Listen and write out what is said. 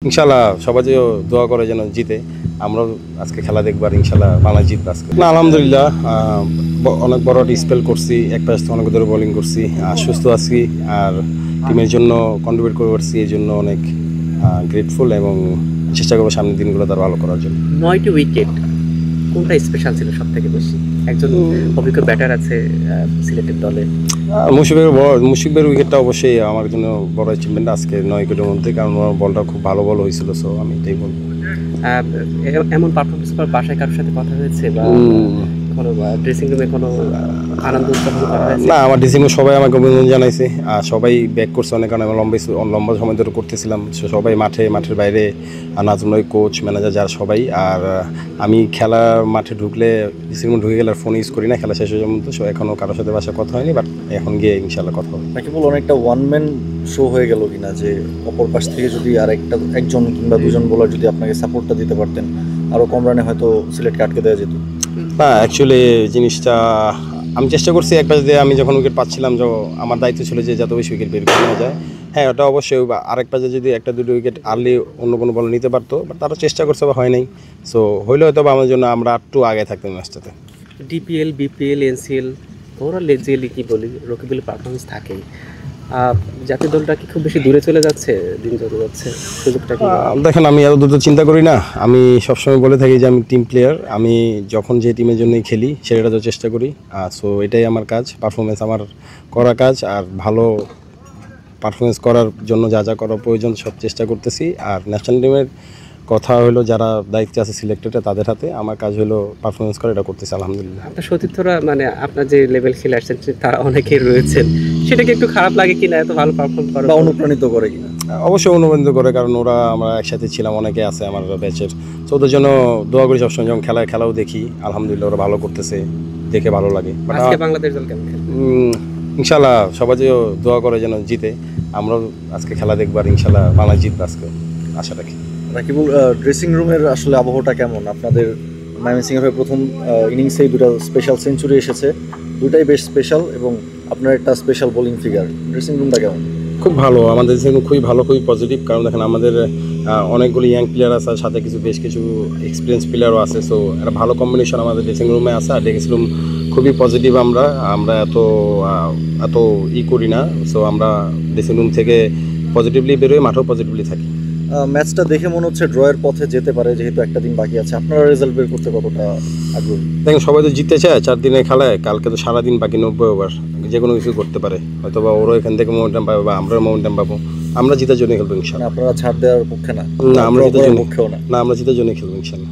ইনশাল্লাহ সবাই যে দোয়া করে যেন জিতে। আমরাও আজকে খেলা দেখবার ইনশাল্লাহ বাংলাদেশ জিতবে আজকে। না আলহামদুলিল্লাহ অনেক বড় একটা স্পেল করছি, এক পাশ থেকে অনেক ধরে বোলিং করছি, সুস্থ আছি আর টিমের জন্য কন্ট্রিবিউট করে পারছি, এই জন্য অনেক গ্রেটফুল এবং চেষ্টা করবো সামনের দিনগুলো তার ভালো করার জন্য। 9টি উইকেট, কোনটা স্পেশাল ছিল সব থেকে বেশি? একজন অভিজ্ঞ ব্যাটার আছে সিলেটের দলে। মুশফিকের উইকেটটা অবশ্যই আমার জন্য বড় অ্যাচিভমেন্ট আজকে 9 উইকেটের মধ্যে, কারণ ওর বলটা খুব ভালো বল হয়েছিল। সো আমি এটাই বলবো। এমন পারফরমেন্স পর বাসায় কারোর সাথে কথা হয়েছে বা কোনো ড্রেসিং রুমে কোনো আনন্দ উদযাপন করা হয়েছে? না, আমার ড্রেসিং রুমে সবাই আমাকে অভিনন্দন জানাইছে আর সবাই ব্যাক করছে অনেক, কারণ আমি লম্বা সময় ধরে করতেছিলাম। সবাই মাঠের বাইরে, নাজমুল ভাই, কোচ, ম্যানেজার, যারা সবাই। আর আমি খেলা মাঠে ঢুকলে ড্রেসিং রুমে ঢুকে গেলে আর ফোন ইউজ করি না খেলা শেষ হয়ে যাওয়ার মতো। এখনও কারোর সাথে বাসায় কথা হয়নি, বাট এখন গিয়ে ইনশাল্লাহ কথা হবে। নাকি বল অনেকটা ওয়ান ম্যান শো হয়ে গেল কিনা, যে অপর পাশ থেকে যদি আর একজন কিংবা দুজন বোলার যদি আপনাকে সাপোর্টটা দিতে পারতেন, আরও কম রানে হয়তো সিলেটকে আটকে দেওয়া যেত। না, অ্যাকচুয়ালি জিনিসটা আমি চেষ্টা করছি এক পাশ দিয়ে। আমি যখন উইকেট পাচ্ছিলাম, আমার দায়িত্ব ছিল যে যত বেশি উইকেট বের করে নেওয়া যায়। হ্যাঁ, ওটা অবশ্যই আরেক পাশে যদি একটা দুটো উইকেট আর্লি অন্য কোনো বল নিতে পারতো, বাট তারা চেষ্টা করছে বা হয় নাই। সো হইলে হয়তো বা আমার জন্য আমরা একটু আগে থাকতাম ম্যাচটাতে। ডিপিএল, বিপিএল, এনসিএল, ওরা লেজিয়ালি কি বলি, রকিবুলের পারফরমেন্স থাকেই। জাতীয় দলটা কি খুব বেশি দূরে চলে যাচ্ছে, দিন যত যাচ্ছে সুযোগটা কি? দেখেন, আমি এত দ্রুত চিন্তা করি না। আমি সবসময় বলে থাকি যে আমি টিম প্লেয়ার। আমি যখন যে টিমের জন্যই খেলি সেটা তো চেষ্টা করি। সো এটাই আমার কাজ, পারফরমেন্স আমার করা কাজ। আর ভালো পারফরমেন্স করার জন্য যা যা করা প্রয়োজন সব চেষ্টা করতেছি। আর ন্যাশনাল টিমের কথা হলো যারা দায়িত্বে আছে সিলেক্টেডে, তাদের হাতে। আমার কাজ হলো পারফরমেন্স করা, এটা করতেছি আলহামদুলিল্লাহ। আপনার সতীর্থরা, মানে আপনার যে লেভেল খেলে আসছেন তারা অনেকেই রয়েছেন, সেটা কি একটু খারাপ লাগে কিনা এত ভালো পারফর্ম করে বা অনুপ্রাণিত করে কিনা? অবশ্যই অনুপ্রাণিত করে, কারণ ওরা আমরা একসাথে ছিলাম, অনেকে আছে আমার ব্যাচের। তো ওদের জন্য দোয়া করি সবসময়। যখন খেলাও দেখি, আলহামদুলিল্লাহ ওরা ভালো করতেছে, দেখে ভালো লাগে। আজকে বাংলাদেশ দল কেমন খেলে? ইনশাল্লাহ সবাই যে দোয়া করে যেন জিতে। আমরাও আজকে খেলা দেখবার ইনশাল্লাহ বাংলাদেশ জিতবে আজকে, আশা রাখি। রাকিবুল, ড্রেসিং রুমের আসলে আবহাওয়াটা কেমন? আপনাদের ময়মনসিংহের হয়ে প্রথম ইনিংসেই দুটো স্পেশাল সেঞ্চুরি এসেছে, দুটাই বেশ স্পেশাল, এবং আপনার একটা স্পেশাল বোলিং ফিগার। ড্রেসিং রুমটা কেমন? খুব ভালো, আমাদের ড্রেসিং খুবই ভালো, খুবই পজিটিভ। কারণ দেখেন, আমাদের অনেকগুলো ইয়াং প্লেয়ার আছে, সাথে বেশ কিছু এক্সপিরিয়েন্স প্লেয়ারও আছে। সো একটা ভালো কম্বিনেশন আমাদের ড্রেসিং রুমে আছে। আর ড্রেসিং রুম খুবই পজিটিভ। আমরা এত করি না। সো আমরা ড্রেসিং রুম থেকে পজিটিভলি বেরোই, মাঠেও পজিটিভলি থাকি। ম্যাচটা দেখে মনে হচ্ছে ড্রয়ের পথে যেতে পারে, যেহেতু একটা দিন বাকি আছে। আপনারা রেজাল্ট বের করতে কতটা আগ্রহী? দেখেন, সবাই তো জিততে চায় 4 দিনের খেলায়। কালকে তো সারাদিন বাকি, 90 ওভার, যে কোনো কিছু করতে পারে। হয়তো বা ওরও এখান থেকে মোমেন্টাম পাবে বা আমরাও মোমেন্টাম পাবো। আমরা জিতার জন্য খেলবো ইনশাল্লাহ। আপনারা ছাড় দেওয়ার পক্ষে না? না, আমরা জিতার জন্য পক্ষেও না। না, আমরা জিতার জন্য খেলবো ইনশাল্লাহ।